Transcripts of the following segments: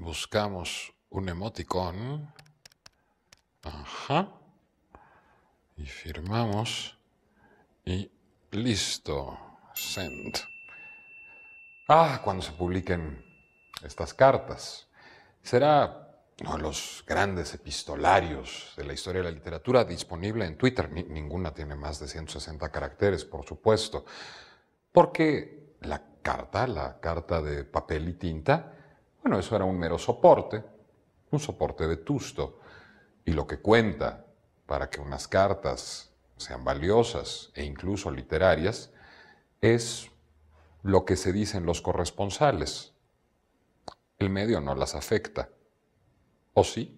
buscamos un emoticón. Ajá. Y firmamos. Y listo. Send. Cuando se publiquen estas cartas. Será uno de los grandes epistolarios de la historia de la literatura, disponible en Twitter. Ninguna tiene más de 160 caracteres, por supuesto. Porque la carta de papel y tinta, bueno, eso era un mero soporte, un soporte vetusto. Y lo que cuenta para que unas cartas sean valiosas e incluso literarias es lo que se dicen los corresponsales. El medio no las afecta. ¿O sí?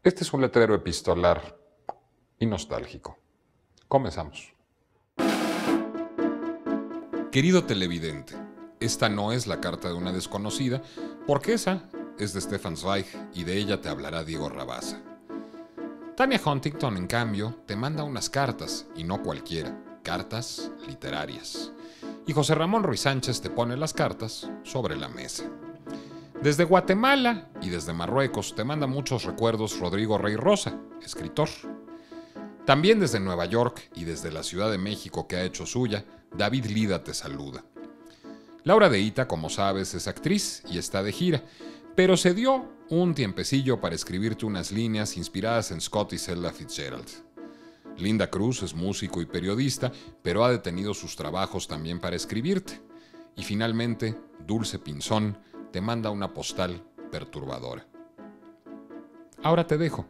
Este es un letrero epistolar y nostálgico. Comenzamos. Querido televidente, esta no es la carta de una desconocida, porque esa es de Stefan Zweig y de ella te hablará Diego Rabasa. Tania Huntington, en cambio, te manda unas cartas, y no cualquiera, cartas literarias. Y José Ramón Ruiz Sánchez te pone las cartas sobre la mesa. Desde Guatemala y desde Marruecos te manda muchos recuerdos Rodrigo Rey Rosa, escritor. También desde Nueva York y desde la Ciudad de México, que ha hecho suya, David Lida te saluda. Laura de Ita, como sabes, es actriz y está de gira, pero se dio un tiempecillo para escribirte unas líneas inspiradas en Scott y Ella Fitzgerald. Linda Cruz es músico y periodista, pero ha detenido sus trabajos también para escribirte. Y finalmente, Dulce Pinzón te manda una postal perturbadora. Ahora te dejo,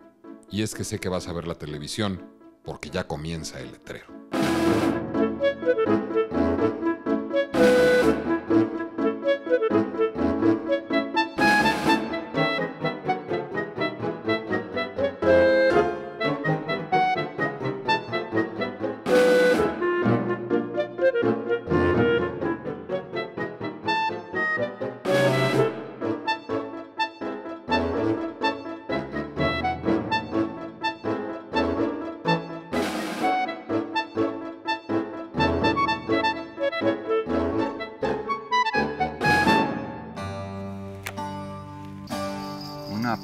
y es que sé que vas a ver la televisión, porque ya comienza el letrero.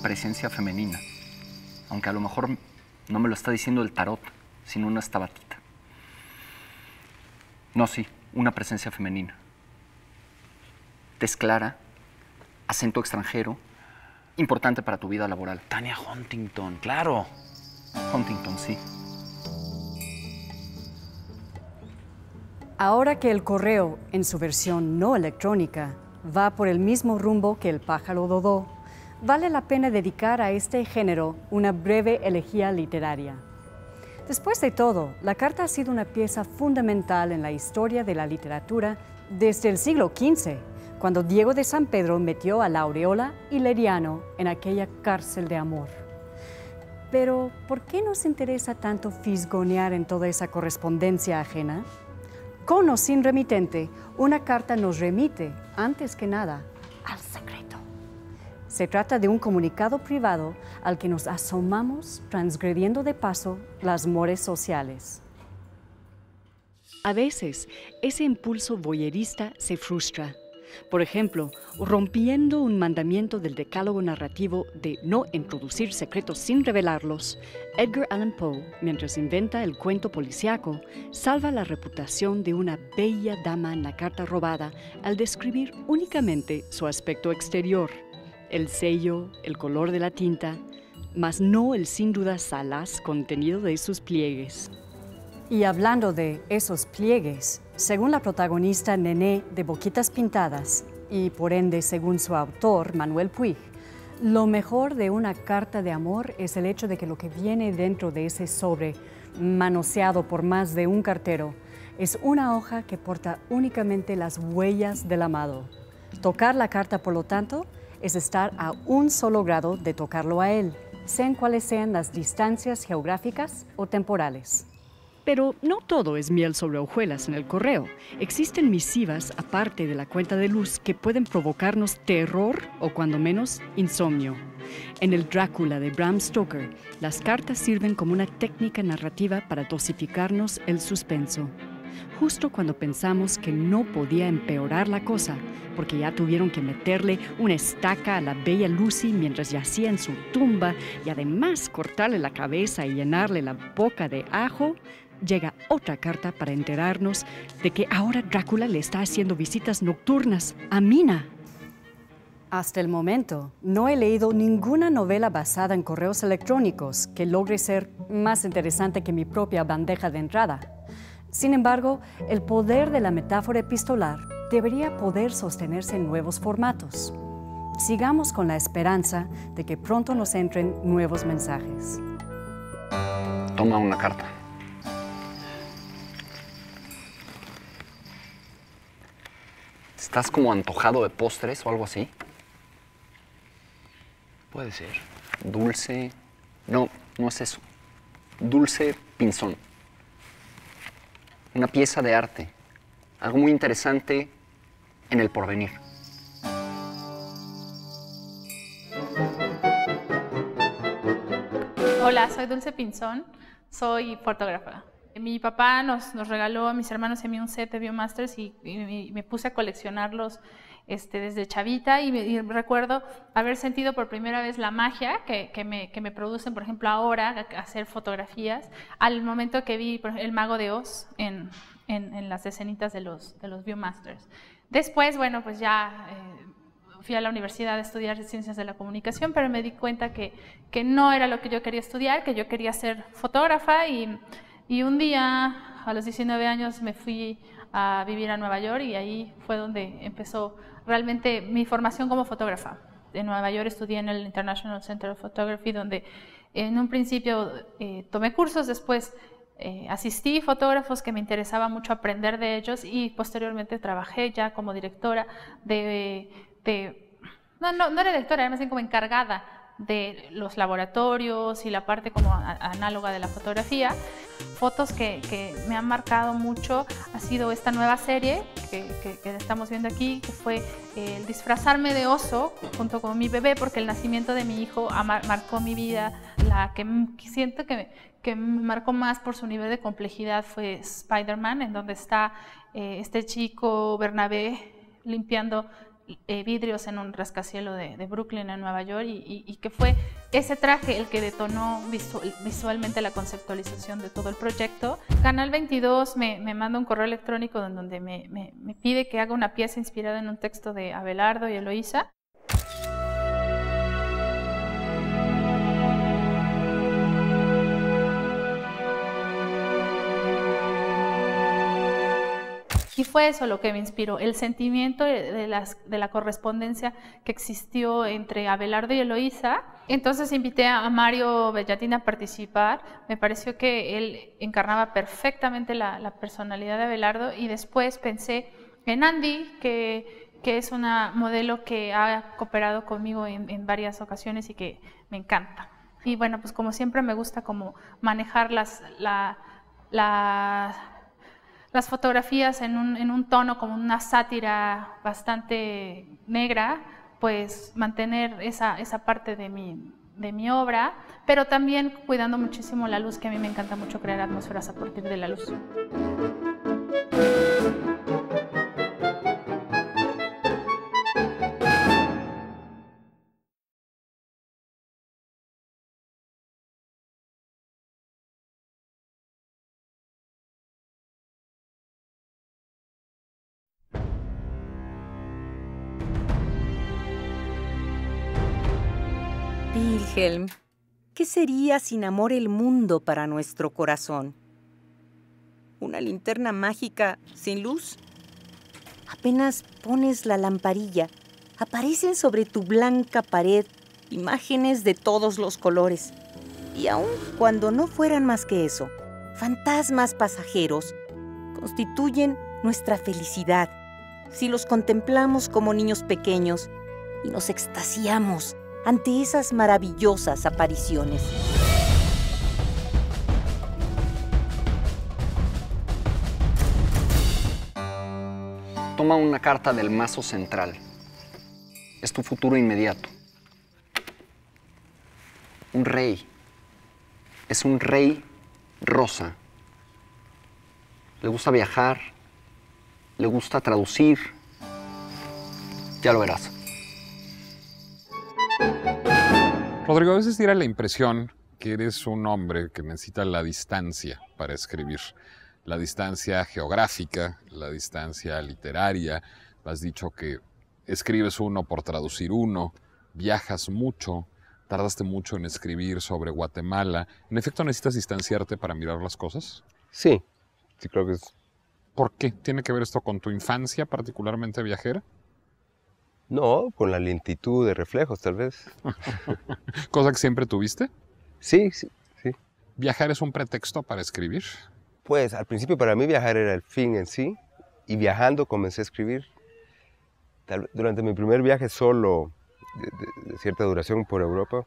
Presencia femenina, aunque a lo mejor no me lo está diciendo el tarot, sino una estabatita. No, sí, una presencia femenina. Tez clara, acento extranjero, importante para tu vida laboral. Tania Huntington, claro. Huntington, sí. Ahora que el correo, en su versión no electrónica, va por el mismo rumbo que el pájaro dodó, vale la pena dedicar a este género una breve elegía literaria. Después de todo, la carta ha sido una pieza fundamental en la historia de la literatura desde el siglo XV, cuando Diego de San Pedro metió a la Aureola y Leriano en aquella cárcel de amor. Pero, ¿por qué nos interesa tanto fisgonear en toda esa correspondencia ajena? Con o sin remitente, una carta nos remite, antes que nada, al secreto. Se trata de un comunicado privado al que nos asomamos transgrediendo de paso las mores sociales. A veces, ese impulso voyerista se frustra. Por ejemplo, rompiendo un mandamiento del decálogo narrativo de no introducir secretos sin revelarlos, Edgar Allan Poe, mientras inventa el cuento policíaco, salva la reputación de una bella dama en la carta robada al describir únicamente su aspecto exterior. El sello, el color de la tinta, mas no el sin duda salaz contenido de sus pliegues. Y hablando de esos pliegues, según la protagonista Nené de Boquitas Pintadas, y por ende según su autor, Manuel Puig, lo mejor de una carta de amor es el hecho de que lo que viene dentro de ese sobre, manoseado por más de un cartero, es una hoja que porta únicamente las huellas del amado. Tocar la carta, por lo tanto, es estar a un solo grado de tocarlo a él, sean cuales sean las distancias geográficas o temporales. Pero no todo es miel sobre hojuelas en el correo. Existen misivas, aparte de la cuenta de luz, que pueden provocarnos terror o, cuando menos, insomnio. En el Drácula de Bram Stoker, las cartas sirven como una técnica narrativa para dosificarnos el suspenso. justo cuando pensamos que no podía empeorar la cosa, porque ya tuvieron que meterle una estaca a la bella Lucy mientras yacía en su tumba y además cortarle la cabeza y llenarle la boca de ajo, llega otra carta para enterarnos de que ahora Drácula le está haciendo visitas nocturnas a Mina. Hasta el momento, no he leído ninguna novela basada en correos electrónicos que logre ser más interesante que mi propia bandeja de entrada. Sin embargo, el poder de la metáfora epistolar debería poder sostenerse en nuevos formatos. Sigamos con la esperanza de que pronto nos entren nuevos mensajes. Toma una carta. ¿Estás como antojado de postres o algo así? Puede ser. Dulce... No, no es eso. Dulce pinzón. Una pieza de arte. Algo muy interesante en el porvenir. Hola, soy Dulce Pinzón, soy fotógrafa. Mi papá nos regaló a mis hermanos y a mí un set de Viewmasters y me puse a coleccionarlos desde chavita y recuerdo haber sentido por primera vez la magia que me producen, por ejemplo, ahora hacer fotografías, al momento que vi El Mago de Oz en las escenitas de los Viewmasters. Después, bueno, pues ya fui a la universidad a estudiar Ciencias de la Comunicación, pero me di cuenta que no era lo que yo quería estudiar, que yo quería ser fotógrafa y un día, a los 19 años, me fui a vivir a Nueva York y ahí fue donde empezó realmente mi formación como fotógrafa. En Nueva York estudié en el International Center of Photography, donde en un principio tomé cursos, después asistí fotógrafos que me interesaba mucho aprender de ellos y posteriormente trabajé ya como directora no era directora, era más bien como encargada de los laboratorios y la parte como análoga de la fotografía. Fotos que me han marcado mucho ha sido esta nueva serie que estamos viendo aquí, que fue el disfrazarme de oso junto con mi bebé, porque el nacimiento de mi hijo marcó mi vida. La que siento que me marcó más por su nivel de complejidad fue Spider-Man, en donde está este chico Bernabé limpiando vidrios en un rascacielos de Brooklyn, en Nueva York, y que fue ese traje el que detonó visualmente la conceptualización de todo el proyecto. Canal 22 me manda un correo electrónico donde me pide que haga una pieza inspirada en un texto de Abelardo y Eloísa. Y fue eso lo que me inspiró, el sentimiento de la correspondencia que existió entre Abelardo y Eloísa. Entonces invité a Mario Bellatín a participar. Me pareció que él encarnaba perfectamente la personalidad de Abelardo, y después pensé en Andy, que es una modelo que ha cooperado conmigo en varias ocasiones y que me encanta. Y bueno, pues como siempre me gusta como manejar las fotografías en un tono como una sátira bastante negra, pues mantener esa parte de mi obra, pero también cuidando muchísimo la luz, que a mí me encanta mucho crear atmósferas a partir de la luz. Wilhelm, ¿qué sería sin amor el mundo para nuestro corazón? ¿Una linterna mágica sin luz? Apenas pones la lamparilla, aparecen sobre tu blanca pared imágenes de todos los colores. Y aun cuando no fueran más que eso, fantasmas pasajeros, constituyen nuestra felicidad si los contemplamos como niños pequeños y nos extasiamos ante esas maravillosas apariciones. Toma una carta del mazo central. Es tu futuro inmediato. Un rey. Es un rey rosa. le gusta viajar, le gusta traducir. Ya lo verás. Rodrigo, a veces diera la impresión que eres un hombre que necesita la distancia para escribir. La distancia geográfica, la distancia literaria. Has dicho que escribes uno por traducir uno, viajas mucho, tardaste mucho en escribir sobre Guatemala. ¿En efecto necesitas distanciarte para mirar las cosas? Sí, sí creo que es... ¿Por qué? ¿Tiene que ver esto con tu infancia particularmente viajera? No, con la lentitud de reflejos, tal vez. ¿Cosa que siempre tuviste? Sí, sí, sí. ¿Viajar es un pretexto para escribir? Pues al principio para mí viajar era el fin en sí, y viajando comencé a escribir. Durante mi primer viaje solo, de cierta duración por Europa,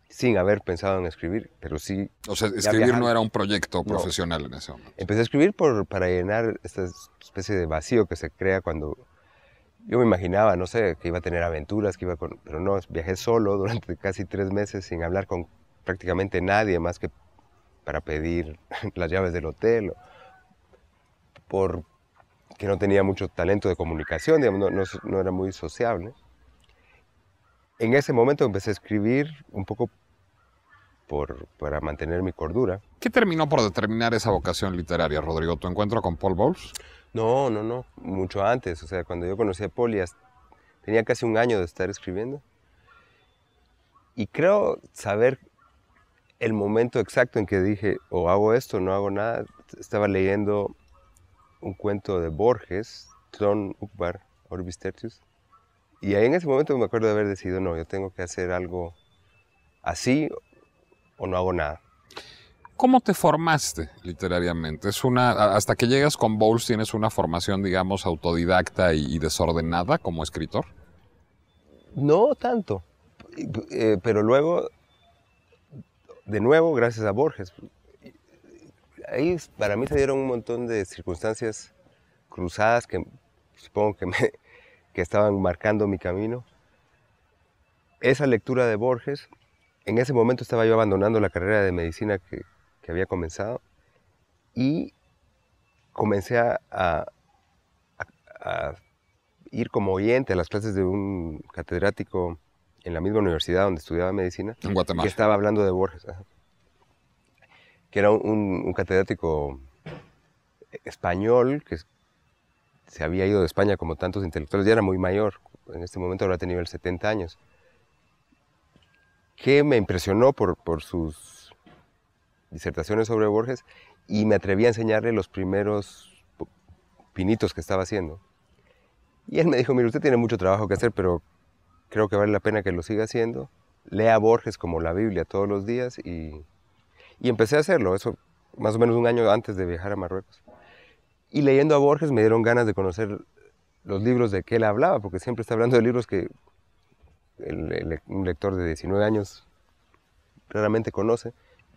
sin haber pensado en escribir, pero sí... O sea, escribir no era un proyecto profesional en ese momento. Empecé a escribir para llenar esta especie de vacío que se crea cuando... Yo me imaginaba, no sé, que iba a tener aventuras, pero no, viajé solo durante casi 3 meses sin hablar con prácticamente nadie más que para pedir las llaves del hotel, porque no tenía mucho talento de comunicación, digamos, no era muy sociable. En ese momento empecé a escribir un poco para mantener mi cordura. ¿Qué terminó por determinar esa vocación literaria, Rodrigo? ¿Tu encuentro con Paul Bowles? No, mucho antes. O sea, cuando yo conocí a Paul, tenía casi un año de estar escribiendo. Y creo saber el momento exacto en que dije, o hago esto o no hago nada. Estaba leyendo un cuento de Borges, Tron Ukbar, Orbis Tertius. Y ahí en ese momento me acuerdo de haber decidido, no, yo tengo que hacer algo así o no hago nada. ¿Cómo te formaste literariamente? Hasta que llegas con Bowles, ¿tienes una formación, digamos, autodidacta y desordenada como escritor? No tanto, pero luego, de nuevo, gracias a Borges. Ahí para mí se dieron un montón de circunstancias cruzadas que supongo que estaban marcando mi camino. Esa lectura de Borges, en ese momento estaba yo abandonando la carrera de medicina que había comenzado y comencé a ir como oyente a las clases de un catedrático en la misma universidad donde estudiaba medicina. En Guatemala. Que estaba hablando de Borges. Que era un catedrático español que se había ido de España como tantos intelectuales, ya era muy mayor, en este momento habrá tenido 70 años, que me impresionó por sus disertaciones sobre Borges y me atreví a enseñarle los primeros pinitos que estaba haciendo. Y él me dijo, mire, usted tiene mucho trabajo que hacer, pero creo que vale la pena que lo siga haciendo. Lea Borges como la Biblia todos los días y empecé a hacerlo, eso más o menos un año antes de viajar a Marruecos. Y leyendo a Borges me dieron ganas de conocer los libros de que él hablaba, porque siempre está hablando de libros que un lector de 19 años raramente conoce.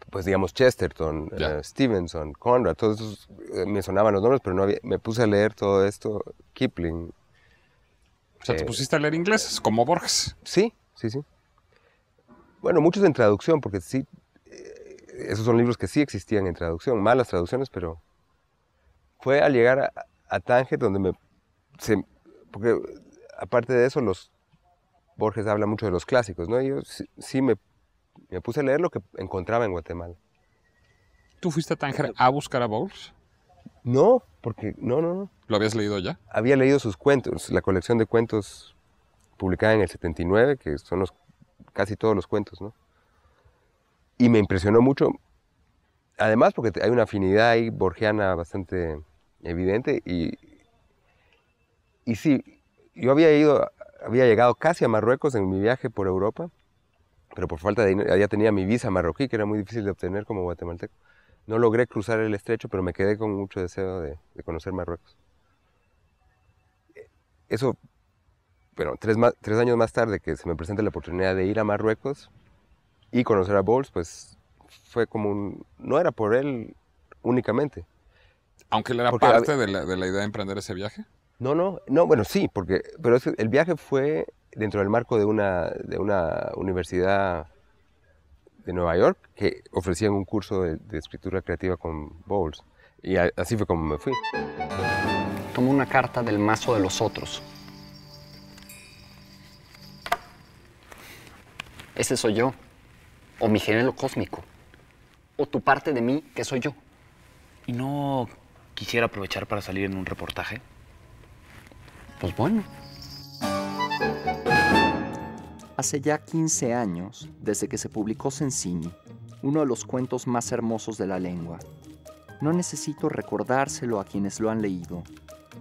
Pues digamos Chesterton, Stevenson, Conrad, todos esos me sonaban los nombres, pero me puse a leer todo esto, Kipling. O sea, te pusiste a leer inglés, como Borges. Sí. Bueno, muchos en traducción, porque sí, esos son libros que sí existían en traducción, malas traducciones, pero fue al llegar a Tánger donde porque aparte de eso, Borges habla mucho de los clásicos, ¿no? Y yo sí me puse a leer lo que encontraba en Guatemala. ¿Tú fuiste a Tánger a buscar a Bowles? No, porque no. ¿Lo habías leído ya? Había leído sus cuentos, la colección de cuentos publicada en el 79, que son casi todos los cuentos, ¿no? Y me impresionó mucho, además porque hay una afinidad ahí borgiana bastante evidente y sí, yo había llegado casi a Marruecos en mi viaje por Europa, pero por falta de dinero, ya tenía mi visa marroquí, que era muy difícil de obtener como guatemalteco. No logré cruzar el estrecho, pero me quedé con mucho deseo de conocer Marruecos. Eso, bueno, 3 años más tarde que se me presenta la oportunidad de ir a Marruecos y conocer a Bowles, pues fue como no era por él únicamente. ¿Aunque él era parte de la idea de emprender ese viaje? No, bueno, sí, pero el viaje fue dentro del marco de una universidad de Nueva York que ofrecían un curso de escritura creativa con Bowles. Y así fue como me fui. Toma una carta del mazo de los otros. Ese soy yo, o mi gemelo cósmico, o tu parte de mí que soy yo. ¿Y no quisiera aprovechar para salir en un reportaje? Pues bueno. Hace ya 15 años, desde que se publicó Sensini, uno de los cuentos más hermosos de la lengua. No necesito recordárselo a quienes lo han leído.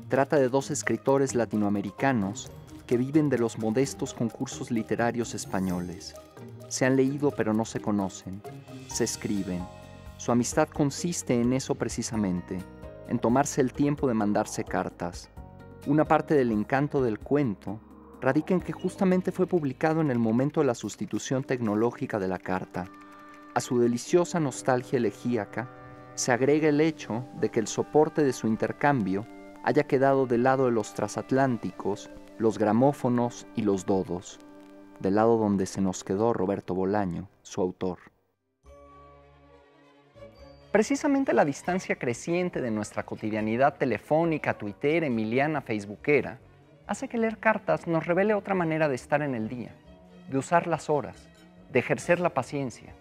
Trata de dos escritores latinoamericanos que viven de los modestos concursos literarios españoles. Se han leído pero no se conocen, se escriben. Su amistad consiste en eso precisamente, en tomarse el tiempo de mandarse cartas. Una parte del encanto del cuento radica en que justamente fue publicado en el momento de la sustitución tecnológica de la carta. A su deliciosa nostalgia elegíaca se agrega el hecho de que el soporte de su intercambio haya quedado del lado de los transatlánticos, los gramófonos y los dodos, del lado donde se nos quedó Roberto Bolaño, su autor. Precisamente la distancia creciente de nuestra cotidianidad telefónica, tuitera, emiliana, facebookera, hace que leer cartas nos revele otra manera de estar en el día, de usar las horas, de ejercer la paciencia.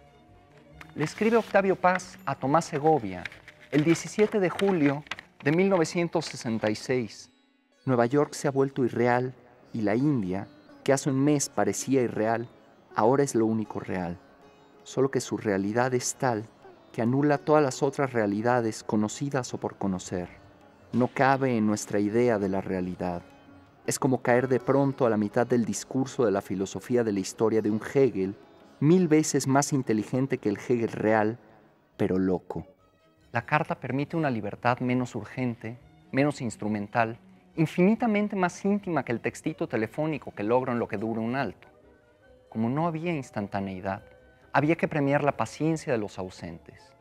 Le escribe Octavio Paz a Tomás Segovia el 17 de julio de 1966. Nueva York se ha vuelto irreal y la India, que hace un mes parecía irreal, ahora es lo único real. Solo que su realidad es tal que anula todas las otras realidades conocidas o por conocer. No cabe en nuestra idea de la realidad. Es como caer de pronto a la mitad del discurso de la filosofía de la historia de un Hegel, 1000 veces más inteligente que el Hegel real, pero loco. La carta permite una libertad menos urgente, menos instrumental, infinitamente más íntima que el textito telefónico que logra en lo que dura un alto. Como no había instantaneidad, había que premiar la paciencia de los ausentes.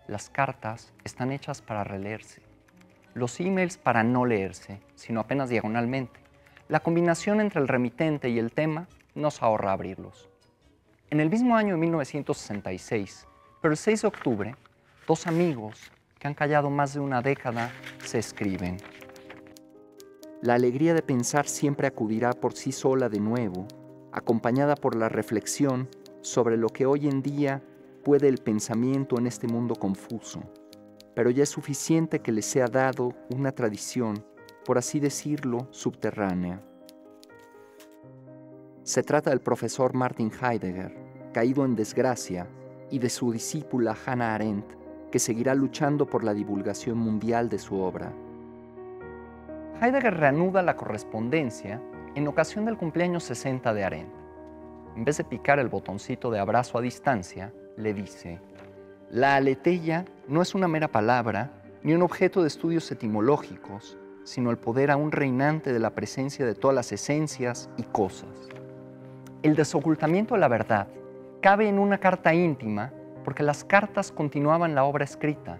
Las cartas están hechas para releerse. Los emails para no leerse, sino apenas diagonalmente. La combinación entre el remitente y el tema nos ahorra abrirlos. En el mismo año de 1966, pero el 6 de octubre, dos amigos que han callado más de una década se escriben. La alegría de pensar siempre acudirá por sí sola de nuevo, acompañada por la reflexión sobre lo que hoy en día puede el pensamiento en este mundo confuso. Pero ya es suficiente que les sea dado una tradición, por así decirlo, subterránea. Se trata del profesor Martin Heidegger, caído en desgracia, y de su discípula Hannah Arendt, que seguirá luchando por la divulgación mundial de su obra. Heidegger reanuda la correspondencia en ocasión del cumpleaños 60 de Arendt. En vez de picar el botoncito de abrazo a distancia, le dice: la aletheia no es una mera palabra ni un objeto de estudios etimológicos, sino el poder aún reinante de la presencia de todas las esencias y cosas. El desocultamiento de la verdad cabe en una carta íntima porque las cartas continuaban la obra escrita,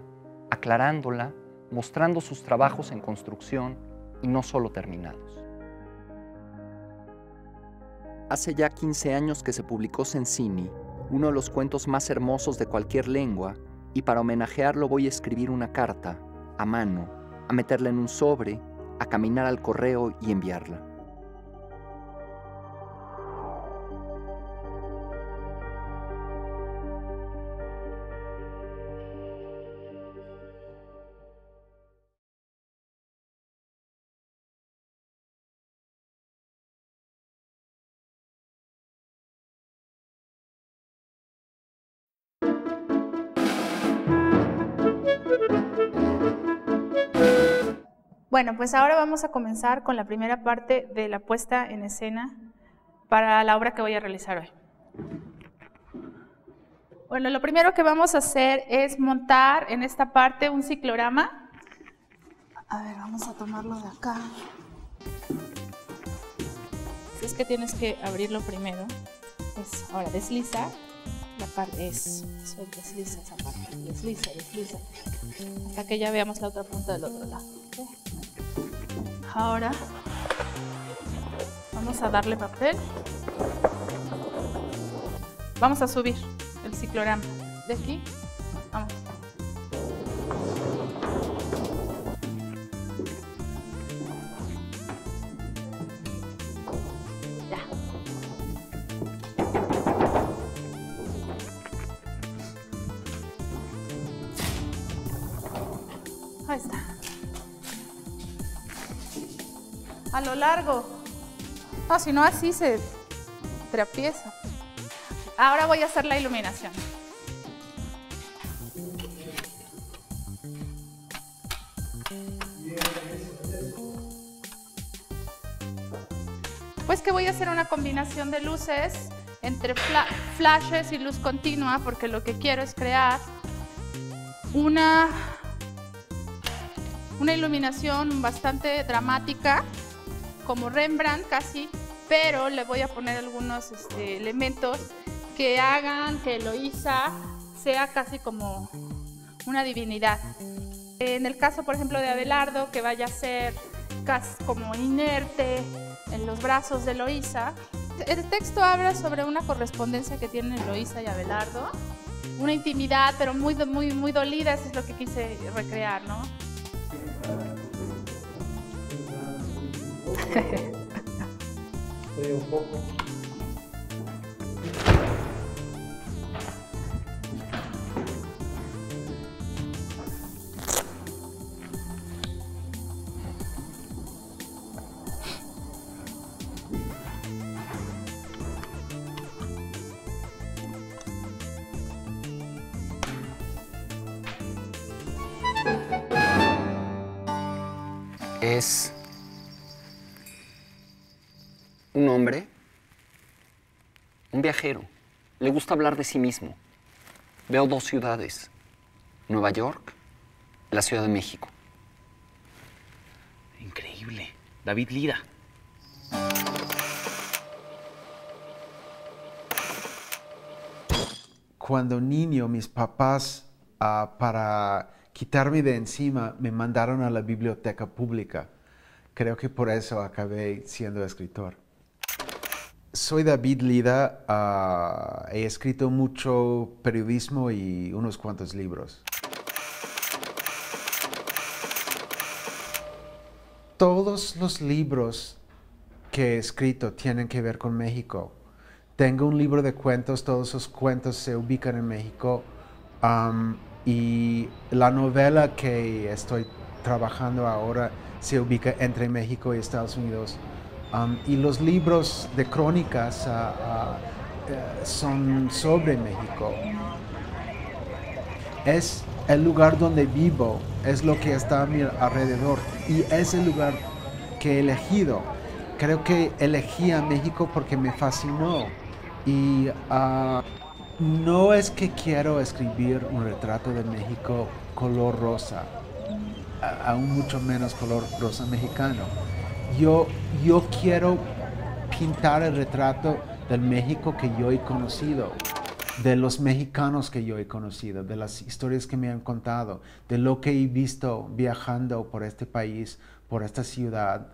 aclarándola, mostrando sus trabajos en construcción y no solo terminados. Hace ya 15 años que se publicó Sensini, uno de los cuentos más hermosos de cualquier lengua, y para homenajearlo voy a escribir una carta, a mano, a meterla en un sobre, a caminar al correo y enviarla. Bueno, pues ahora vamos a comenzar con la primera parte de la puesta en escena para la obra que voy a realizar hoy. Bueno, lo primero que vamos a hacer es montar en esta parte un ciclorama. A ver, vamos a tomarlo de acá. Si es que tienes que abrirlo primero. Pues ahora desliza la parte, eso, desliza esa parte, desliza. Hasta que ya veamos la otra punta del otro lado. ¿Okay? Ahora vamos a darle papel. Vamos a subir el ciclorama de aquí. Vamos. Ahí está. A lo largo. No, si no así se trapieza. Ahora voy a hacer la iluminación. Pues que voy a hacer una combinación de luces entre flashes y luz continua, porque lo que quiero es crear una iluminación bastante dramática, como Rembrandt casi, pero le voy a poner algunos elementos que hagan que Eloísa sea casi como una divinidad. En el caso, por ejemplo, de Abelardo, que vaya a ser casi como inerte en los brazos de Eloísa. El texto habla sobre una correspondencia que tienen Eloísa y Abelardo, una intimidad, pero muy dolida, eso es lo que quise recrear, ¿no? Un poco. Es un hombre, un viajero. Le gusta hablar de sí mismo. Veo dos ciudades, Nueva York y la Ciudad de México. Increíble. David Lida. Cuando niño, mis papás, para quitarme de encima, me mandaron a la biblioteca pública. Creo que por eso acabé siendo escritor. Soy David Lida, he escrito mucho periodismo y unos cuantos libros. Todos los libros que he escrito tienen que ver con México. Tengo un libro de cuentos, todos esos cuentos se ubican en México. Y la novela que estoy trabajando ahora se ubica entre México y Estados Unidos. Y los libros de crónicas son sobre México. Es el lugar donde vivo, es lo que está a mi alrededor y es el lugar que he elegido. Creo que elegí a México porque me fascinó y no es que quiero escribir un retrato de México color rosa, aún mucho menos color rosa mexicano. Yo quiero pintar el retrato del México que yo he conocido, de los mexicanos que yo he conocido, de las historias que me han contado, de lo que he visto viajando por este país, por esta ciudad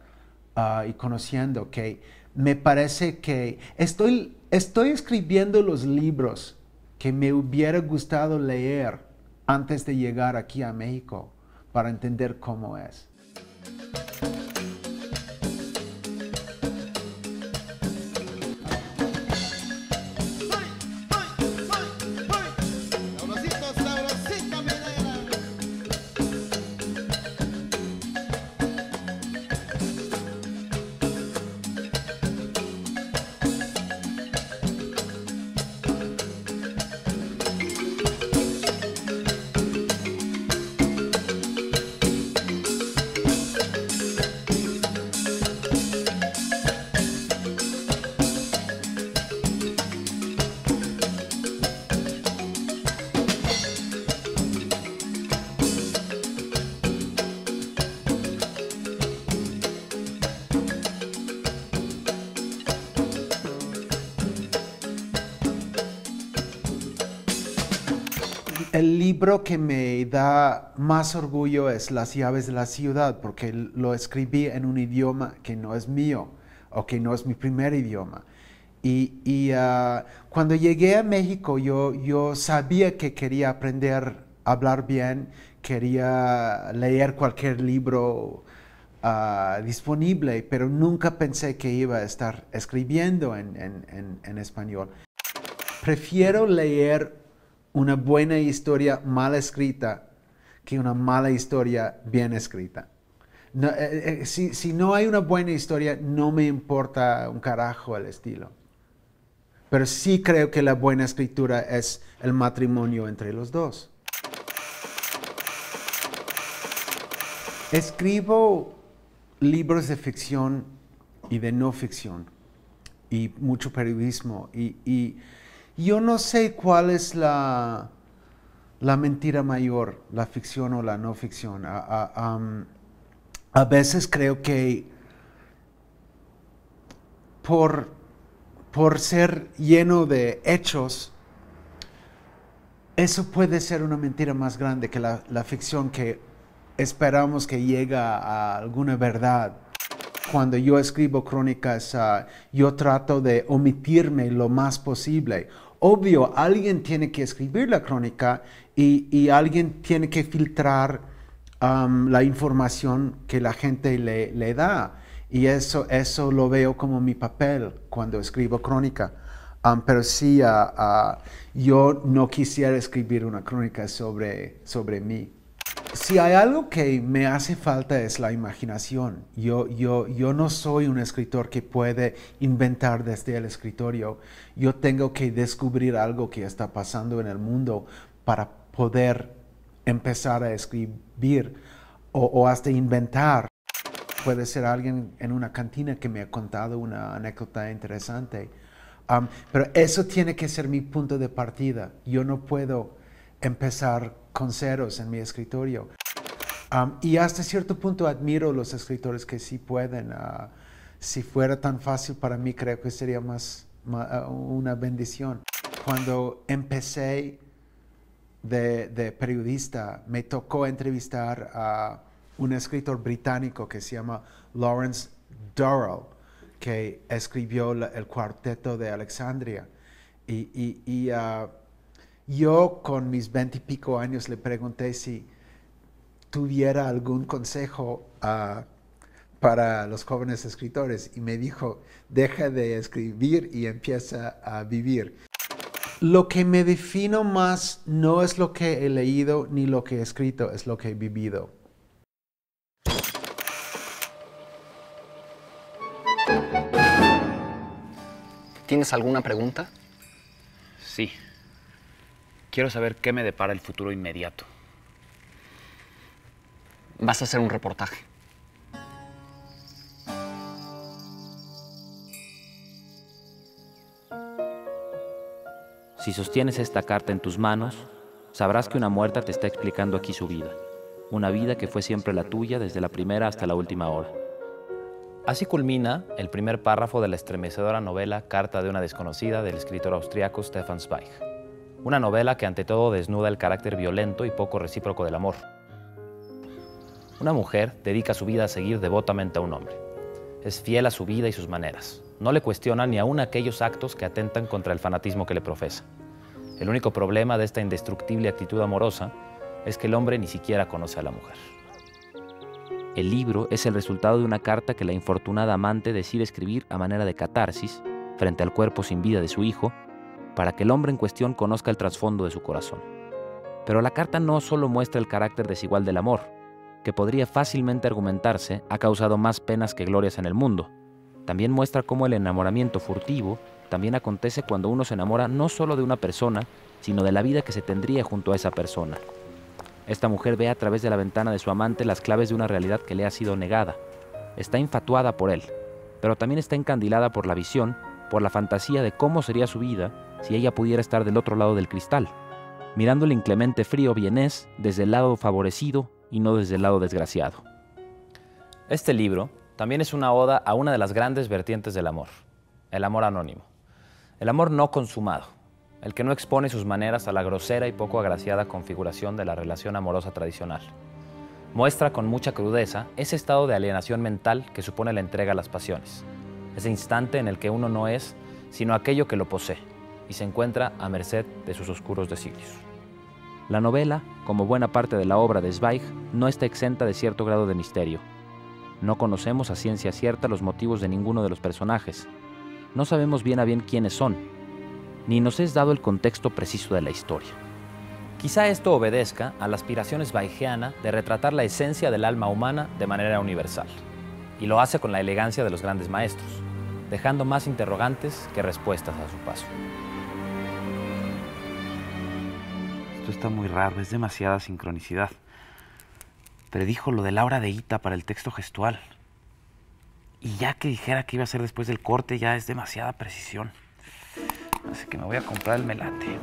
y conociendo, que me parece que estoy escribiendo los libros que me hubiera gustado leer antes de llegar aquí a México para entender cómo es. El libro que me da más orgullo es Las llaves de la ciudad, porque lo escribí en un idioma que no es mío, o que no es mi primer idioma. Y cuando llegué a México, yo sabía que quería aprender a hablar bien, quería leer cualquier libro disponible, pero nunca pensé que iba a estar escribiendo en español. Prefiero leer una buena historia mal escrita que una mala historia bien escrita. No, si no hay una buena historia, no me importa un carajo el estilo. Pero sí creo que la buena escritura es el matrimonio entre los dos. Escribo libros de ficción y de no ficción y mucho periodismo y yo no sé cuál es la mentira mayor, la ficción o la no ficción. A veces creo que por ser lleno de hechos, eso puede ser una mentira más grande que la ficción que esperamos que llegue a alguna verdad. Cuando yo escribo crónicas, yo trato de omitirme lo más posible. Obvio, alguien tiene que escribir la crónica y alguien tiene que filtrar la información que la gente le da. Y eso lo veo como mi papel cuando escribo crónica. Pero sí, yo no quisiera escribir una crónica sobre mí. Si hay algo que me hace falta es la imaginación. Yo no soy un escritor que puede inventar desde el escritorio. Yo tengo que descubrir algo que está pasando en el mundo para poder empezar a escribir o hasta inventar. Puede ser alguien en una cantina que me ha contado una anécdota interesante. Pero eso tiene que ser mi punto de partida. Yo no puedo empezar con ceros en mi escritorio. Y hasta cierto punto admiro los escritores que sí pueden. Si fuera tan fácil para mí, creo que sería más una bendición. Cuando empecé de periodista, me tocó entrevistar a un escritor británico que se llama Lawrence Durrell, que escribió el Cuarteto de Alexandria. Yo con mis 20 y pico años le pregunté si tuviera algún consejo para los jóvenes escritores y me dijo, deja de escribir y empieza a vivir. Lo que me defino más no es lo que he leído ni lo que he escrito, es lo que he vivido. ¿Tienes alguna pregunta? Sí. Quiero saber qué me depara el futuro inmediato. Vas a hacer un reportaje. Si sostienes esta carta en tus manos, sabrás que una muerta te está explicando aquí su vida. Una vida que fue siempre la tuya desde la primera hasta la última hora. Así culmina el primer párrafo de la estremecedora novela Carta de una desconocida del escritor austriaco Stefan Zweig. Una novela que ante todo desnuda el carácter violento y poco recíproco del amor. Una mujer dedica su vida a seguir devotamente a un hombre. Es fiel a su vida y sus maneras. No le cuestiona ni aún aquellos actos que atentan contra el fanatismo que le profesa. El único problema de esta indestructible actitud amorosa es que el hombre ni siquiera conoce a la mujer. El libro es el resultado de una carta que la infortunada amante decide escribir a manera de catarsis frente al cuerpo sin vida de su hijo, para que el hombre en cuestión conozca el trasfondo de su corazón. Pero la carta no solo muestra el carácter desigual del amor, que podría fácilmente argumentarse ha causado más penas que glorias en el mundo. También muestra cómo el enamoramiento furtivo también acontece cuando uno se enamora no solo de una persona, sino de la vida que se tendría junto a esa persona. Esta mujer ve a través de la ventana de su amante las claves de una realidad que le ha sido negada. Está infatuada por él, pero también está encandilada por la visión, por la fantasía de cómo sería su vida si ella pudiera estar del otro lado del cristal, mirando el inclemente frío vienés desde el lado favorecido y no desde el lado desgraciado. Este libro también es una oda a una de las grandes vertientes del amor, el amor anónimo, el amor no consumado, el que no expone sus maneras a la grosera y poco agraciada configuración de la relación amorosa tradicional. Muestra con mucha crudeza ese estado de alienación mental que supone la entrega a las pasiones, ese instante en el que uno no es sino aquello que lo posee y se encuentra a merced de sus oscuros designios. La novela, como buena parte de la obra de Zweig, no está exenta de cierto grado de misterio. No conocemos a ciencia cierta los motivos de ninguno de los personajes. No sabemos bien a bien quiénes son, ni nos es dado el contexto preciso de la historia. Quizá esto obedezca a la aspiración sveigiana de retratar la esencia del alma humana de manera universal. Y lo hace con la elegancia de los grandes maestros, dejando más interrogantes que respuestas a su paso. Esto está muy raro, es demasiada sincronicidad. Predijo lo de Laura de Ita para el texto gestual. Y ya que dijera que iba a ser después del corte, ya es demasiada precisión. Así que me voy a comprar el melate.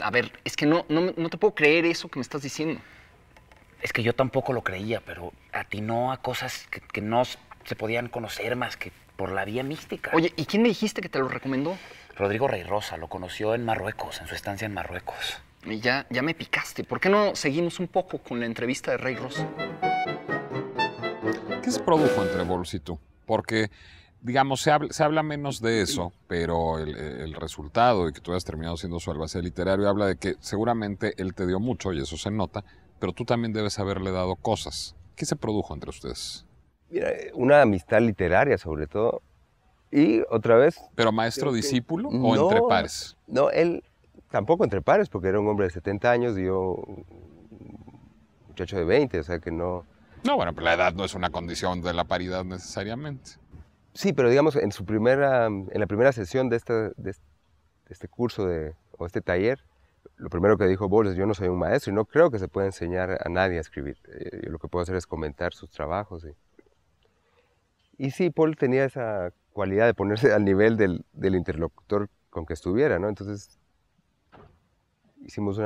A ver, es que no te puedo creer eso que me estás diciendo. Es que yo tampoco lo creía, pero atinó a cosas que no se podían conocer más que por la vía mística. Oye, ¿y quién me dijiste que te lo recomendó? Rodrigo Reyrosa, lo conoció en Marruecos, en su estancia en Marruecos. Y ya me picaste. ¿Por qué no seguimos un poco con la entrevista de Reyrosa? ¿Qué se produjo entre Bols y tú? Porque, digamos, se habla menos de eso, pero el resultado de que tú hayas terminado siendo su albacea literario habla de que seguramente él te dio mucho, y eso se nota, pero tú también debes haberle dado cosas. ¿Qué se produjo entre ustedes? Mira, una amistad literaria, sobre todo, Y otra vez... ¿Pero maestro-discípulo o entre pares? No, él tampoco entre pares, porque era un hombre de 70 años y yo un muchacho de 20, o sea que no... No, bueno, pero la edad no es una condición de la paridad necesariamente. Sí, pero digamos, en la primera sesión de este curso o este taller, lo primero que dijo Bowles es: yo no soy un maestro y no creo que se pueda enseñar a nadie a escribir. Yo lo que puedo hacer es comentar sus trabajos. Y sí, Paul tenía esa cualidad de ponerse al nivel del interlocutor con que estuviera, ¿no? Entonces, hicimos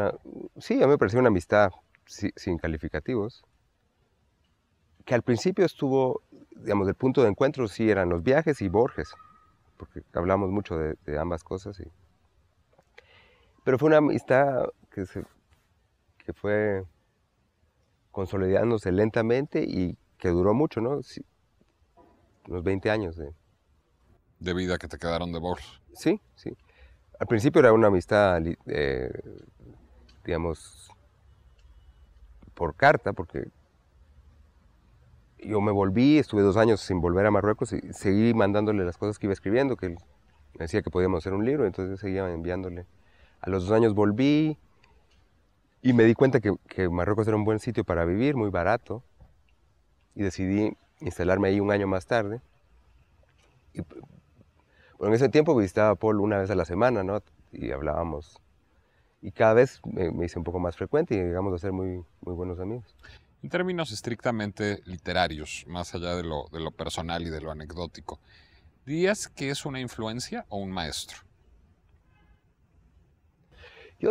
sí, a mí me pareció una amistad sin calificativos, que al principio estuvo, digamos, el punto de encuentro sí eran los viajes y Borges, porque hablamos mucho de ambas cosas. Pero fue una amistad que fue consolidándose lentamente y que duró mucho, ¿no? Sí, unos 20 años de vida que te quedaron de Bowles. Sí, sí. Al principio era una amistad, digamos, por carta, porque yo me volví, estuve 2 años sin volver a Marruecos y seguí mandándole las cosas que iba escribiendo, que él me decía que podíamos hacer un libro, entonces yo seguía enviándole. A los 2 años volví y me di cuenta que Marruecos era un buen sitio para vivir, muy barato, y decidí instalarme ahí un año más tarde. Y, bueno, en ese tiempo visitaba a Paul una vez a la semana, ¿no? Y hablábamos. Y cada vez me hice un poco más frecuente y llegamos a ser muy, muy buenos amigos. En términos estrictamente literarios, más allá de lo personal y de lo anecdótico, ¿dirías que es una influencia o un maestro? Yo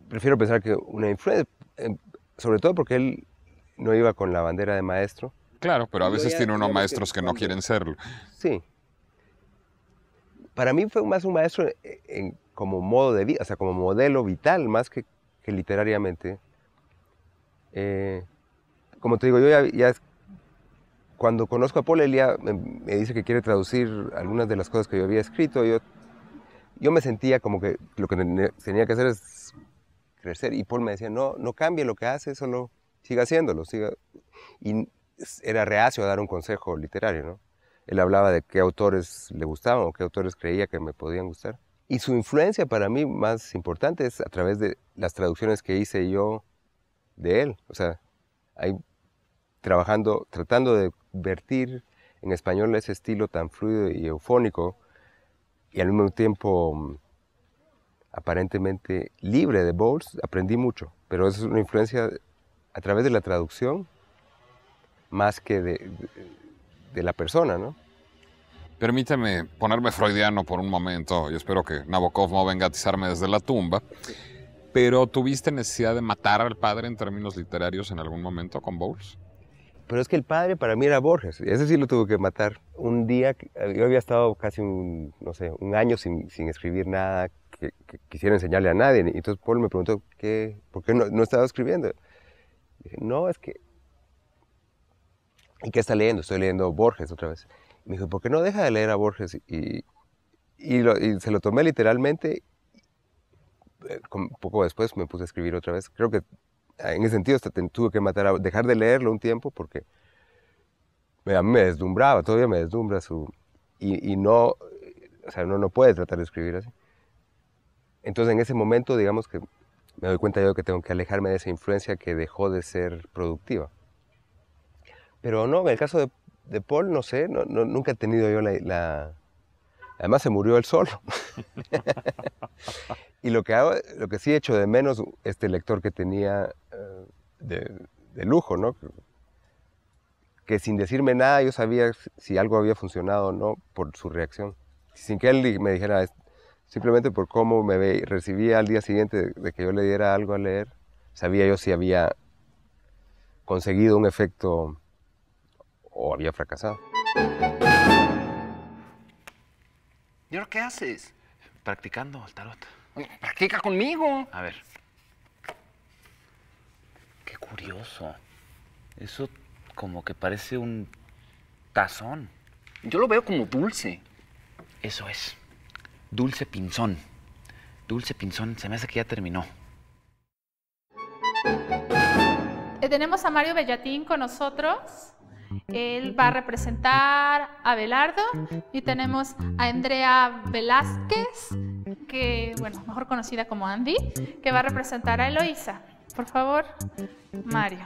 prefiero pensar que una influencia, sobre todo porque él no iba con la bandera de maestro. Claro, pero a veces tiene unos maestros que no quieren serlo. Sí. Para mí fue más un maestro como modo de vida, o sea, como modelo vital, más que literariamente. Como te digo, yo ya cuando conozco a Paul, él ya me dice que quiere traducir algunas de las cosas que yo había escrito. Yo me sentía como que lo que tenía que hacer es crecer. Y Paul me decía: no cambie lo que hace, solo siga haciéndolo. Y era reacio a dar un consejo literario, ¿no? Él hablaba de qué autores le gustaban o qué autores creía que me podían gustar. Y su influencia para mí más importante es a través de las traducciones que hice yo de él. O sea, ahí tratando de vertir en español ese estilo tan fluido y eufónico y al mismo tiempo aparentemente libre de Bowles, aprendí mucho. Pero eso es una influencia a través de la traducción más que de la persona, ¿no? Permíteme ponerme freudiano por un momento, y espero que Nabokov no venga a atizarme desde la tumba, pero ¿tuviste necesidad de matar al padre en términos literarios en algún momento con Bowles? Pero es que el padre para mí era Borges, y ese sí lo tuve que matar. Un día, yo había estado casi un año sin escribir nada que quisiera enseñarle a nadie, y entonces Paul me preguntó por qué no estaba escribiendo. Y dije: no, es que... ¿Y qué está leyendo? Estoy leyendo Borges otra vez. Y me dijo: ¿por qué no deja de leer a Borges? Y se lo tomé literalmente. Un poco después me puse a escribir otra vez. Creo que en ese sentido hasta tuve que dejar de leerlo un tiempo porque a mí me deslumbraba, todavía me deslumbra y no, o sea, uno no puede tratar de escribir así. Entonces en ese momento, digamos que me doy cuenta yo que tengo que alejarme de esa influencia que dejó de ser productiva. Pero no, en el caso de Paul, no sé, nunca he tenido yo Además se murió él solo. Y lo que sí echo de menos, este lector que tenía de lujo, ¿no? Que sin decirme nada yo sabía si algo había funcionado o no por su reacción. Sin que él me dijera, simplemente por cómo me recibía al día siguiente de que yo le diera algo a leer, sabía yo si había conseguido un efecto o había fracasado. ¿Y ahora qué haces? Practicando el tarot. Practica conmigo. A ver. Qué curioso. Eso como que parece un tazón. Yo lo veo como dulce. Eso es. Dulce Pinzón. Dulce Pinzón, se me hace que ya terminó. Tenemos a Mario Bellatín con nosotros. Él va a representar a Abelardo y tenemos a Andrea Velázquez, que, bueno, mejor conocida como Andy, que va a representar a Eloísa. Por favor, Mario.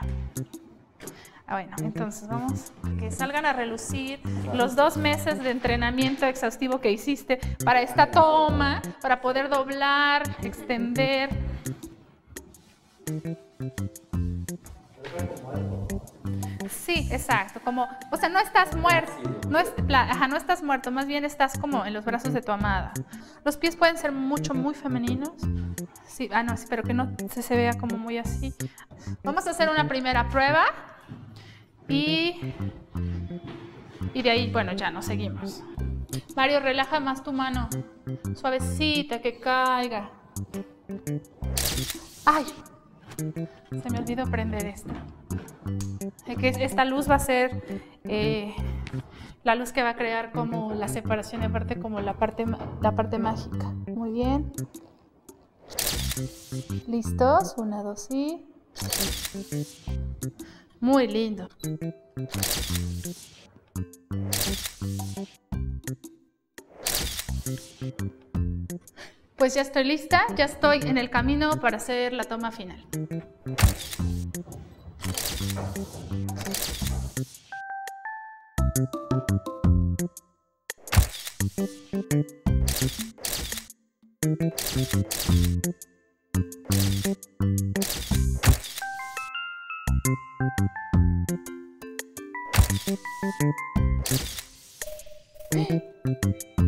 Bueno, entonces vamos a que salgan a relucir los 2 meses de entrenamiento exhaustivo que hiciste para esta toma, para poder doblar, extender. Sí, exacto, como, o sea, no estás muerto, no estás muerto, más bien estás como en los brazos de tu amada. Los pies pueden ser muy femeninos. Sí, no, espero que no se vea como muy así. Vamos a hacer una primera prueba y de ahí, bueno, ya nos seguimos. Mario, relaja más tu mano, suavecita, que caiga. ¡Ay! Se me olvidó prender esta. Que esta luz va a ser la luz que va a crear como la separación y aparte como la parte mágica. Muy bien. ¿Listos? 1, 2, sí. Muy lindo. Pues ya estoy lista, ya estoy en el camino para hacer la toma final.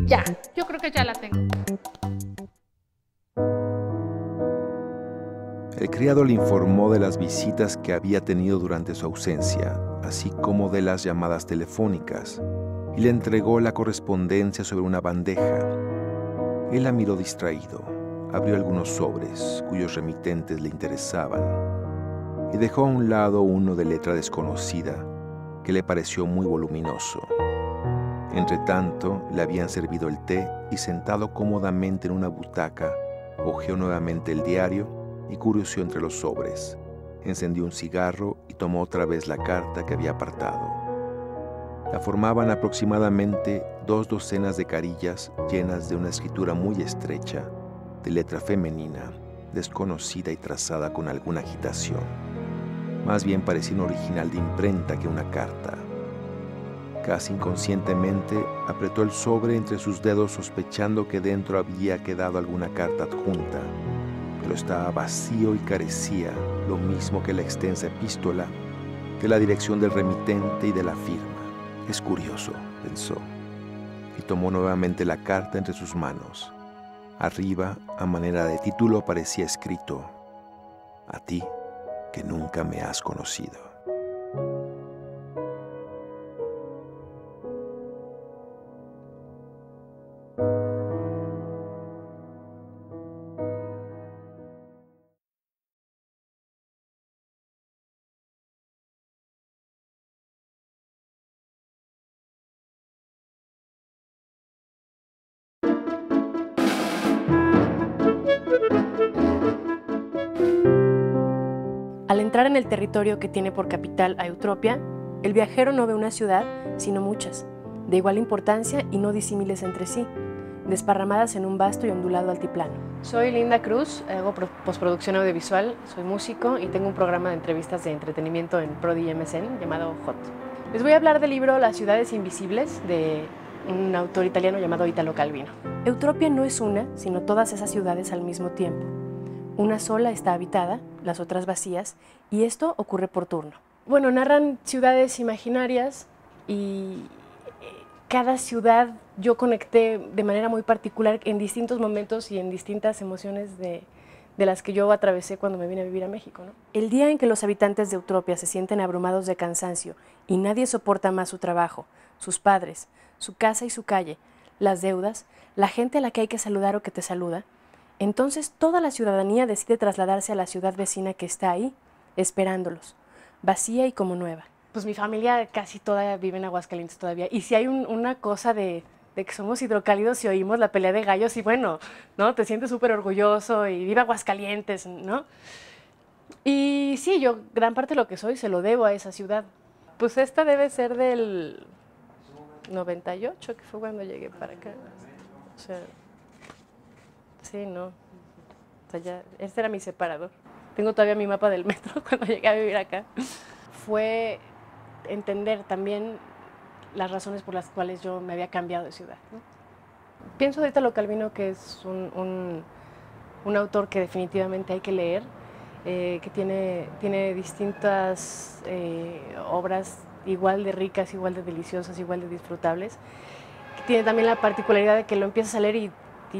Ya, yo creo que ya la tengo. El criado le informó de las visitas que había tenido durante su ausencia, así como de las llamadas telefónicas, y le entregó la correspondencia sobre una bandeja. Él la miró distraído, abrió algunos sobres cuyos remitentes le interesaban, y dejó a un lado uno de letra desconocida que le pareció muy voluminoso. Entretanto, le habían servido el té y sentado cómodamente en una butaca, hojeó nuevamente el diario y curioseó entre los sobres. Encendió un cigarro y tomó otra vez la carta que había apartado. La formaban aproximadamente 2 docenas de carillas llenas de una escritura muy estrecha, de letra femenina, desconocida y trazada con alguna agitación. Más bien parecía un original de imprenta que una carta. Casi inconscientemente apretó el sobre entre sus dedos sospechando que dentro había quedado alguna carta adjunta, pero estaba vacío y carecía, lo mismo que la extensa epístola, de la dirección del remitente y de la firma. Es curioso, pensó, y tomó nuevamente la carta entre sus manos. Arriba, a manera de título, aparecía escrito: a ti, que nunca me has conocido. Al entrar en el territorio que tiene por capital a Eutropia, el viajero no ve una ciudad, sino muchas, de igual importancia y no disímiles entre sí, desparramadas en un vasto y ondulado altiplano. Soy Linda Cruz, hago postproducción audiovisual, soy músico y tengo un programa de entrevistas de entretenimiento en Prodigy MSN llamado Hot. Les voy a hablar del libro Las ciudades invisibles, de un autor italiano llamado Italo Calvino. Eutropia no es una, sino todas esas ciudades al mismo tiempo. Una sola está habitada, las otras vacías, y esto ocurre por turno. Bueno, narran ciudades imaginarias y cada ciudad yo conecté de manera muy particular en distintos momentos y en distintas emociones de las que yo atravesé cuando me vine a vivir a México, ¿no? El día en que los habitantes de Eutropia se sienten abrumados de cansancio y nadie soporta más su trabajo, sus padres, su casa y su calle, las deudas, la gente a la que hay que saludar o que te saluda, entonces toda la ciudadanía decide trasladarse a la ciudad vecina que está ahí, esperándolos, vacía y como nueva. Pues mi familia casi toda vive en Aguascalientes todavía, y si hay una cosa de que somos hidrocálidos y oímos la pelea de gallos y bueno, ¿no? Te sientes súper orgulloso y viva Aguascalientes, ¿no? Y sí, yo gran parte de lo que soy se lo debo a esa ciudad. Pues esta debe ser del 98, que fue cuando llegué para acá. O sea, sí, no. O sea, ya, este era mi separador. Tengo todavía mi mapa del metro cuando llegué a vivir acá. Fue entender también las razones por las cuales yo me había cambiado de ciudad, ¿no? Pienso de Italo Calvino que es un autor que definitivamente hay que leer, que tiene distintas obras igual de ricas, igual de deliciosas, igual de disfrutables, que tiene también la particularidad de que lo empiezas a leer y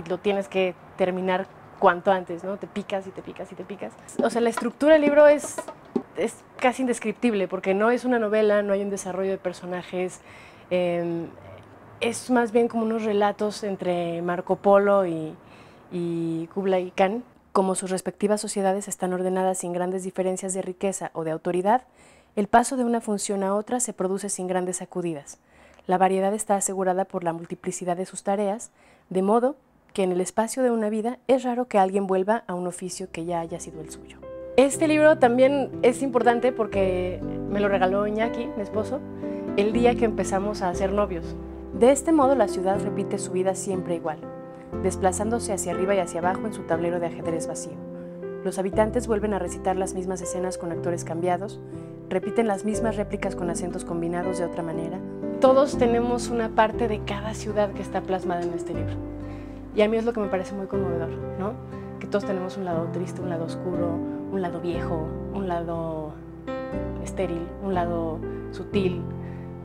lo tienes que terminar cuanto antes, ¿no? Te picas y te picas y te picas. O sea, la estructura del libro es casi indescriptible, porque no es una novela, no hay un desarrollo de personajes, es más bien como unos relatos entre Marco Polo y Kublai Khan. Como sus respectivas sociedades están ordenadas sin grandes diferencias de riqueza o de autoridad, el paso de una función a otra se produce sin grandes sacudidas. La variedad está asegurada por la multiplicidad de sus tareas, de modo que en el espacio de una vida es raro que alguien vuelva a un oficio que ya haya sido el suyo. Este libro también es importante porque me lo regaló Iñaki, mi esposo, el día que empezamos a ser novios. De este modo la ciudad repite su vida siempre igual, desplazándose hacia arriba y hacia abajo en su tablero de ajedrez vacío. Los habitantes vuelven a recitar las mismas escenas con actores cambiados, repiten las mismas réplicas con acentos combinados de otra manera. Todos tenemos una parte de cada ciudad que está plasmada en este libro. Y a mí es lo que me parece muy conmovedor, ¿no? Que todos tenemos un lado triste, un lado oscuro, un lado viejo, un lado estéril, un lado sutil,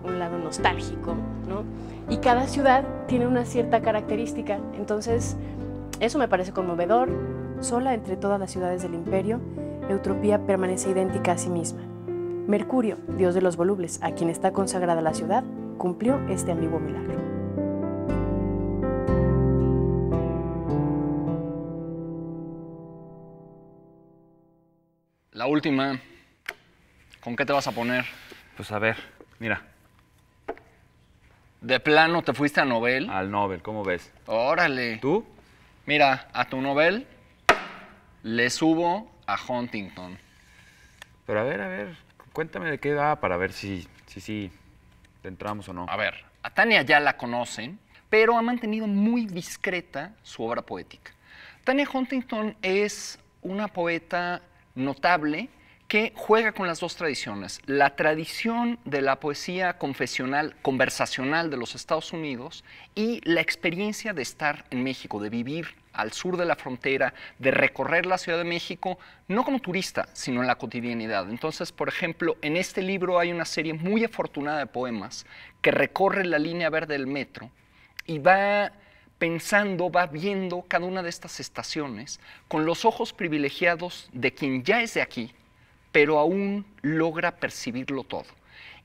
un lado nostálgico, ¿no? Y cada ciudad tiene una cierta característica, entonces eso me parece conmovedor. Sola entre todas las ciudades del imperio, Eutropía permanece idéntica a sí misma. Mercurio, dios de los volubles, a quien está consagrada la ciudad, cumplió este ambiguo milagro. La última, ¿con qué te vas a poner? Pues a ver, mira. ¿De plano te fuiste a Nobel? Al Nobel, ¿cómo ves? Órale. ¿Tú? Mira, a tu Nobel le subo a Huntington. Pero a ver, cuéntame de qué va para ver si te entramos o no. A ver, a Tania ya la conocen, pero ha mantenido muy discreta su obra poética. Tania Huntington es una poeta notable que juega con las dos tradiciones. La tradición de la poesía confesional, conversacional de los Estados Unidos y la experiencia de estar en México, de vivir al sur de la frontera, de recorrer la Ciudad de México, no como turista, sino en la cotidianidad. Entonces, por ejemplo, en este libro hay una serie muy afortunada de poemas que recorre la línea verde del metro y va pensando, va viendo cada una de estas estaciones con los ojos privilegiados de quien ya es de aquí, pero aún logra percibirlo todo.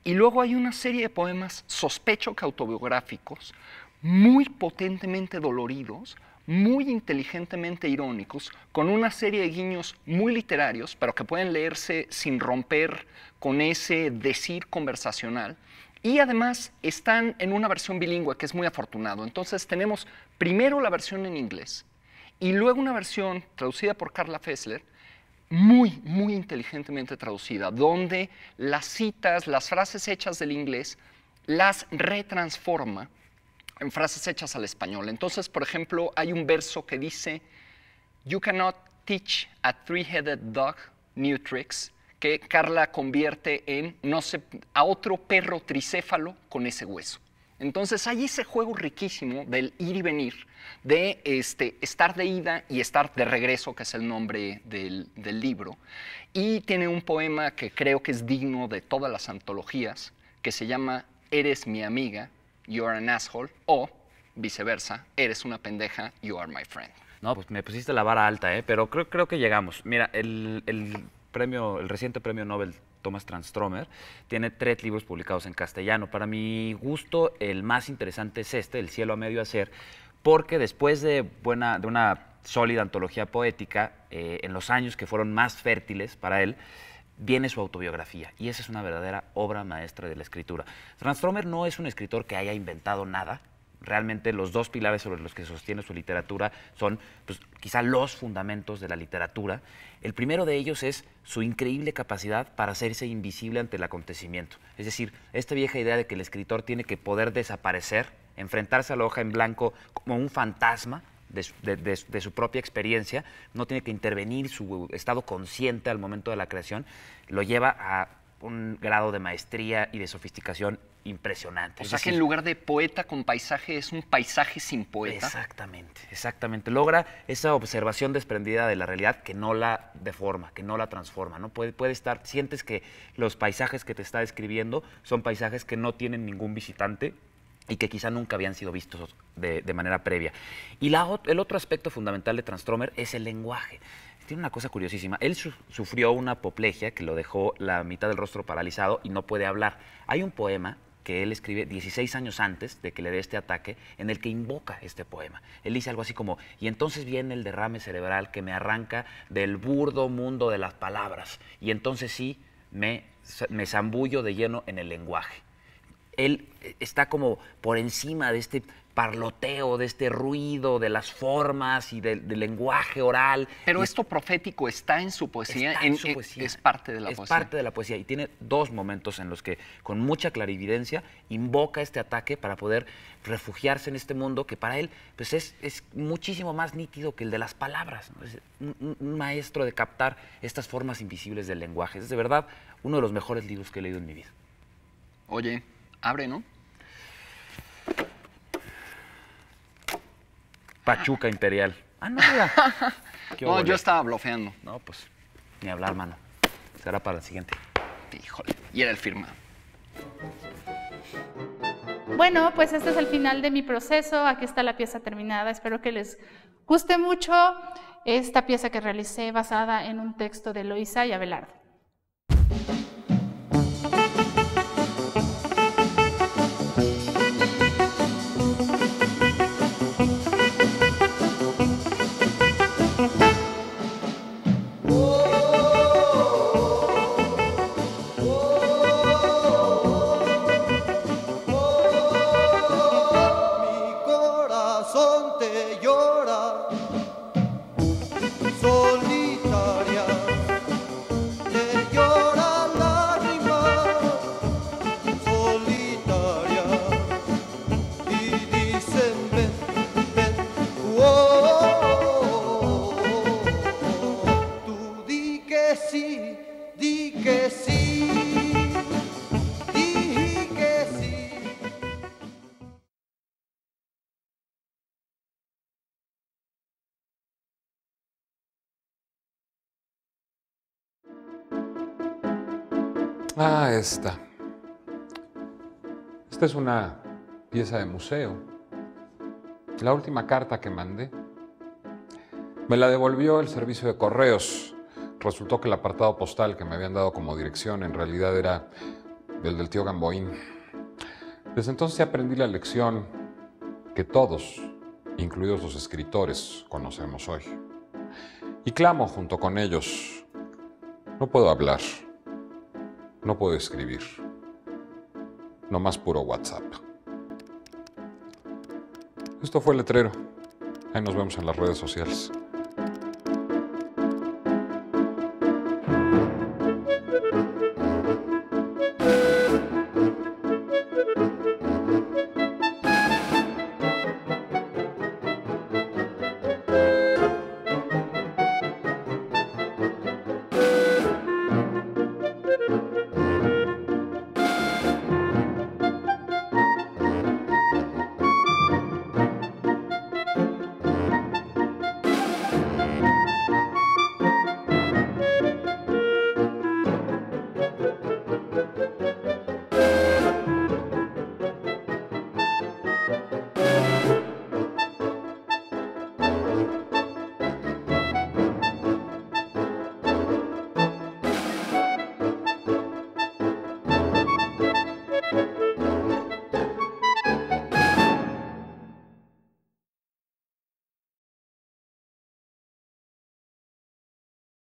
Y luego hay una serie de poemas, sospecho que autobiográficos, muy potentemente doloridos, muy inteligentemente irónicos, con una serie de guiños muy literarios, pero que pueden leerse sin romper con ese decir conversacional. Y además están en una versión bilingüe, que es muy afortunado. Entonces tenemos primero la versión en inglés y luego una versión traducida por Carla Fessler, muy, muy inteligentemente traducida, donde las citas, las frases hechas del inglés, las retransforma en frases hechas al español. Entonces, por ejemplo, hay un verso que dice, "You cannot teach a three-headed dog new tricks", que Carla convierte en a otro perro tricéfalo con ese hueso. Entonces hay ese juego riquísimo del ir y venir, de estar de ida y estar de regreso, que es el nombre del libro. Y tiene un poema que creo que es digno de todas las antologías, que se llama "Eres mi amiga, you are an asshole", o viceversa, "Eres una pendeja, you are my friend". No, pues me pusiste la vara alta, pero creo que llegamos. Mira, el reciente premio Nobel Thomas Tranströmer tiene 3 libros publicados en castellano. Para mi gusto, el más interesante es este, El cielo a medio hacer, porque después de una sólida antología poética, en los años que fueron más fértiles para él, viene su autobiografía, y esa es una verdadera obra maestra de la escritura. Tranströmer no es un escritor que haya inventado nada, realmente los dos pilares sobre los que sostiene su literatura son pues, quizá los fundamentos de la literatura. El primero de ellos es su increíble capacidad para hacerse invisible ante el acontecimiento. Es decir, esta vieja idea de que el escritor tiene que poder desaparecer, enfrentarse a la hoja en blanco como un fantasma de su propia experiencia, no tiene que intervenir su estado consciente al momento de la creación, lo lleva a un grado de maestría y de sofisticación impresionante. O sea que en lugar de poeta con paisaje es un paisaje sin poeta. Exactamente, exactamente. Logra esa observación desprendida de la realidad que no la deforma, que no la transforma, ¿no? Puede estar, sientes que los paisajes que te está describiendo son paisajes que no tienen ningún visitante y que quizá nunca habían sido vistos de manera previa. Y el otro aspecto fundamental de Transtromer es el lenguaje. Tiene una cosa curiosísima. Él sufrió una apoplejía que lo dejó la mitad del rostro paralizado y no puede hablar. Hay un poema que él escribe 16 años antes de que le dé este ataque, en el que invoca este poema. Él dice algo así como, y entonces viene el derrame cerebral que me arranca del burdo mundo de las palabras, y entonces sí me zambullo de lleno en el lenguaje. Él está como por encima de este parloteo, de este ruido, de las formas y del lenguaje oral. Pero esto profético está en su poesía. Está en su poesía. Es parte de la poesía. Es parte de la poesía y tiene dos momentos en los que con mucha clarividencia invoca este ataque para poder refugiarse en este mundo que para él pues es muchísimo más nítido que el de las palabras, ¿no? Es un maestro de captar estas formas invisibles del lenguaje. Es de verdad uno de los mejores libros que he leído en mi vida. Oye, abre, ¿no? Pachuca Imperial. Ah, no, mira. No, yo estaba blofeando. No, pues, ni hablar, mano. Será para el siguiente. Híjole, y era el firmado. Bueno, pues este es el final de mi proceso. Aquí está la pieza terminada. Espero que les guste mucho esta pieza que realicé basada en un texto de Eloísa y Abelardo. Ah, esta. Esta es una pieza de museo. La última carta que mandé me la devolvió el servicio de correos. Resultó que el apartado postal que me habían dado como dirección en realidad era el del tío Gamboín. Desde entonces aprendí la lección que todos, incluidos los escritores, conocemos hoy. Y clamo junto con ellos. No puedo hablar. No puedo escribir. No más puro WhatsApp. Esto fue El Letrero. Ahí nos vemos en las redes sociales.